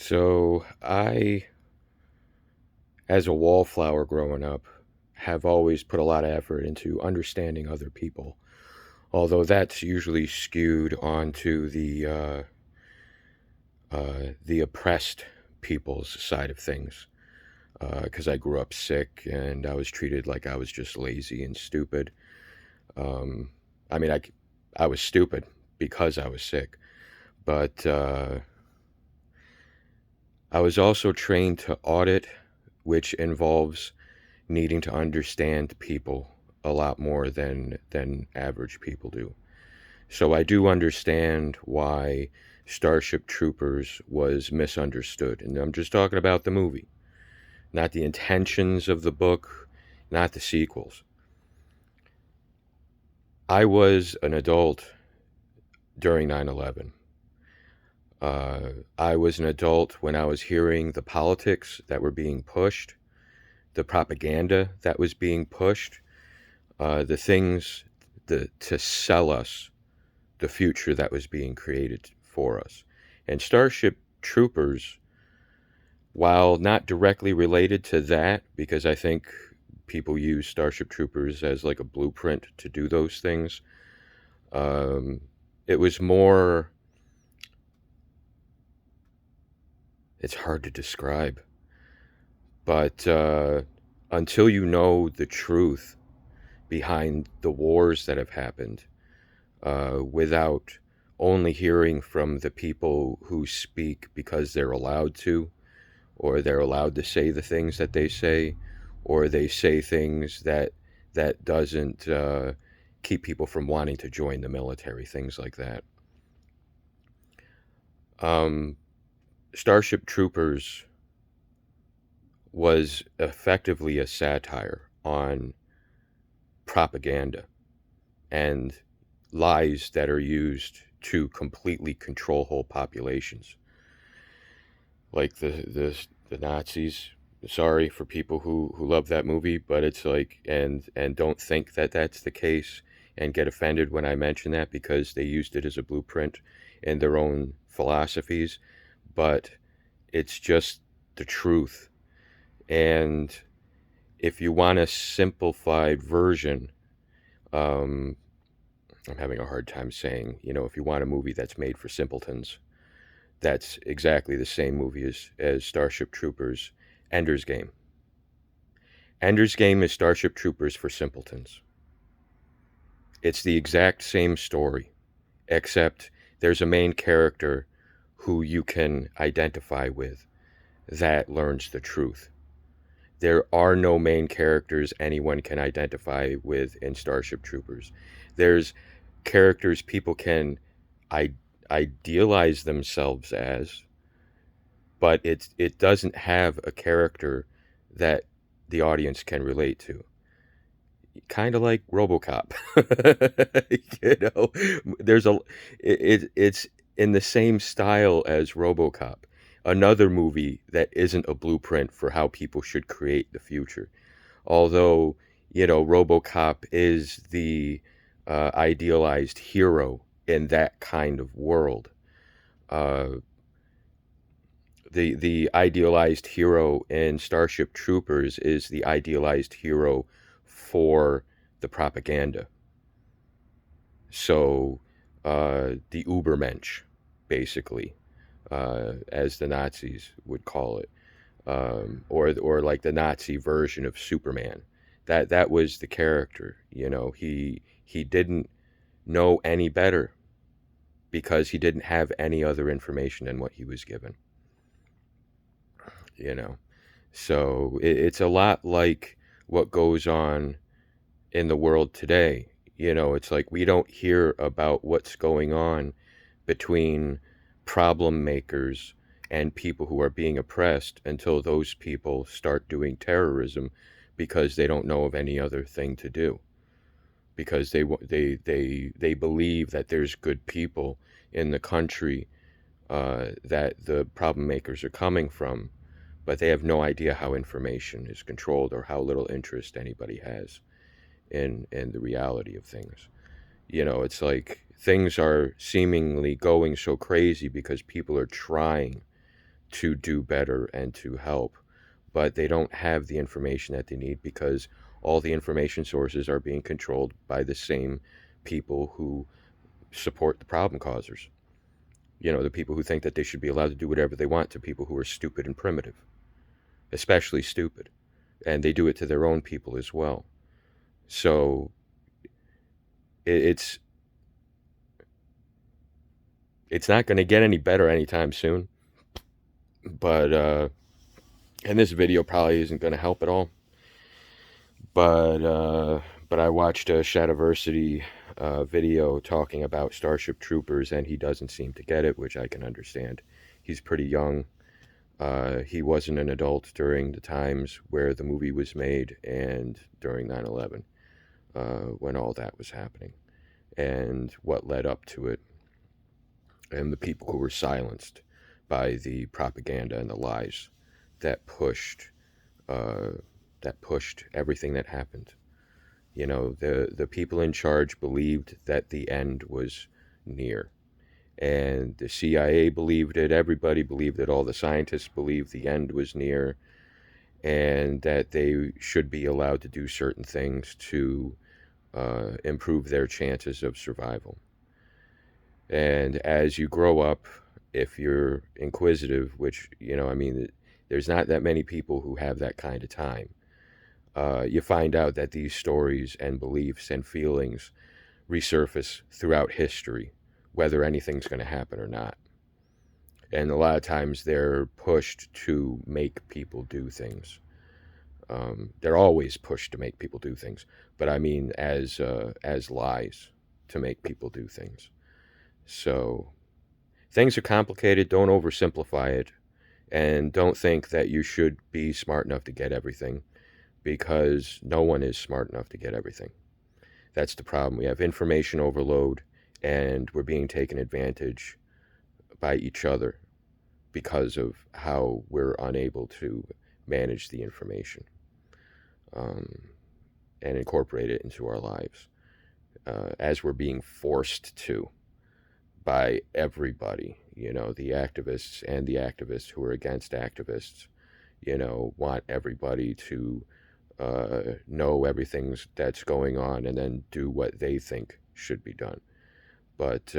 So I, as a wallflower growing up, have always put a lot of effort into understanding other people. Although that's usually skewed onto the oppressed people's side of things. Because I grew up sick and I was treated like I was just lazy and stupid. Um, I mean, I was stupid because I was sick, but I was also trained to audit, which involves needing to understand people a lot more than average people do. So I do understand why Starship Troopers was misunderstood. And I'm just talking about the movie, not the intentions of the book, not the sequels. I was an adult during 9/11. I was an adult when I was hearing the politics that were being pushed, the propaganda that was being pushed, the things to sell us the future that was being created for us. And Starship Troopers, while not directly related to that, because I think people use Starship Troopers as like a blueprint to do those things, um, it was more, it's hard to describe, but until you know the truth behind the wars that have happened, without only hearing from the people who speak because they're allowed to, or they're allowed to say the things that they say, or they say things that doesn't keep people from wanting to join the military, things like that. Um, Starship Troopers was effectively a satire on propaganda and lies that are used to completely control whole populations, like the Nazis. Sorry for people who love that movie, but it's like and don't think that that's the case and get offended when I mention that because they used it as a blueprint in their own philosophies, but it's just the truth. And if you want a simplified version, um, I'm having a hard time saying, if you want a movie that's made for simpletons, that's exactly the same movie as Starship Troopers, Ender's Game. Ender's Game is Starship Troopers for simpletons. It's the exact same story, except there's a main character who you can identify with that learns the truth. There are no main characters anyone can identify with in Starship Troopers. There's characters people can I- idealize themselves as, but it doesn't have a character that the audience can relate to. Kind of like RoboCop. There's it's in the same style as RoboCop, another movie that isn't a blueprint for how people should create the future. Although, RoboCop is the idealized hero in that kind of world. Uh, the idealized hero in Starship Troopers is the idealized hero for the propaganda. So the Ubermensch, basically, as the Nazis would call it, or like the Nazi version of Superman. That was the character. He didn't know any better because he didn't have any other information than what he was given. You know. So it's a lot like what goes on in the world today. It's like we don't hear about what's going on between problem makers and people who are being oppressed until those people start doing terrorism because they don't know of any other thing to do, because they believe that there's good people in the country that the problem makers are coming from, but they have no idea how information is controlled or how little interest anybody has in the reality of things. It's like things are seemingly going so crazy because people are trying to do better and to help, but they don't have the information that they need because all the information sources are being controlled by the same people who support the problem causers. The people who think that they should be allowed to do whatever they want to people who are stupid and primitive, especially stupid. And they do it to their own people as well. So it's not going to get any better anytime soon. But and this video probably isn't going to help at all. But I watched a Shadiversity video talking about Starship Troopers, and he doesn't seem to get it, which I can understand. He's pretty young. He wasn't an adult during the times where the movie was made and during 9/11, when all that was happening, and what led up to it, and the people who were silenced by the propaganda and the lies that pushed everything that happened. The people in charge believed that the end was near. And the CIA believed it, everybody believed it, all the scientists believed the end was near, and that they should be allowed to do certain things to improve their chances of survival. And as you grow up, if you're inquisitive, which, there's not that many people who have that kind of time, you find out that these stories and beliefs and feelings resurface throughout history, whether anything's going to happen or not. And a lot of times they're pushed to make people do things. They're always pushed to make people do things, but I mean as lies to make people do things. So things are complicated. Don't oversimplify it, and don't think that you should be smart enough to get everything, because no one is smart enough to get everything. That's the problem. We have information overload, and we're being taken advantage by each other because of how we're unable to manage the information and incorporate it into our lives, as we're being forced to by everybody. The activists and the activists who are against activists, want everybody to know everything that's going on and then do what they think should be done. But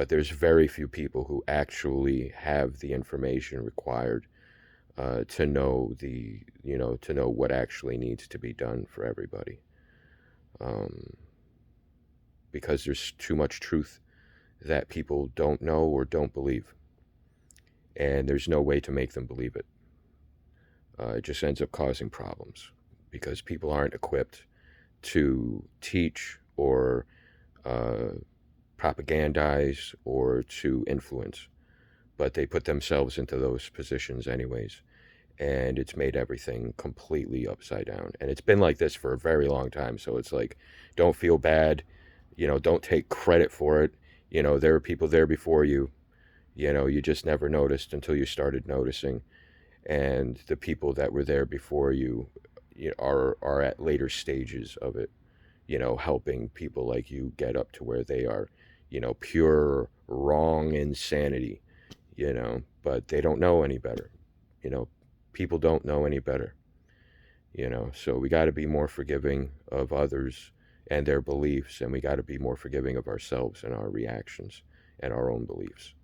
there's very few people who actually have the information required to know to know what actually needs to be done for everybody, because there's too much truth that people don't know or don't believe, and there's no way to make them believe it. It just ends up causing problems because people aren't equipped to teach or propagandize or to influence, but they put themselves into those positions anyways, and it's made everything completely upside down. And it's been like this for a very long time, so it's like, don't feel bad, don't take credit for it. There are people there before you, you just never noticed until you started noticing. And the people that were there before you, are at later stages of it, helping people like you get up to where they are, pure wrong insanity, but they don't know any better. People don't know any better, so we got to be more forgiving of others and their beliefs, and we got to be more forgiving of ourselves and our reactions and our own beliefs.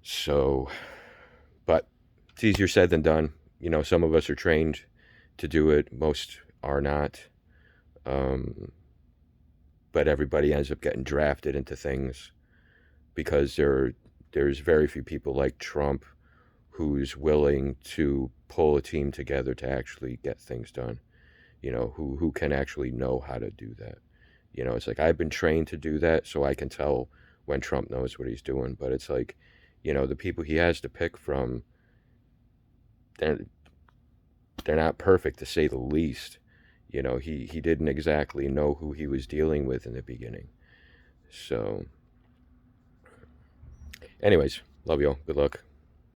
So, but it's easier said than done. Some of us are trained to do it, most are not. But everybody ends up getting drafted into things because there's very few people like Trump who's willing to pull a team together to actually get things done, who can actually know how to do that. It's like, I've been trained to do that, so I can tell when Trump knows what he's doing. But it's like, the people he has to pick from, they're not perfect, to say the least. He didn't exactly know who he was dealing with in the beginning. So anyways, love y'all. Good luck.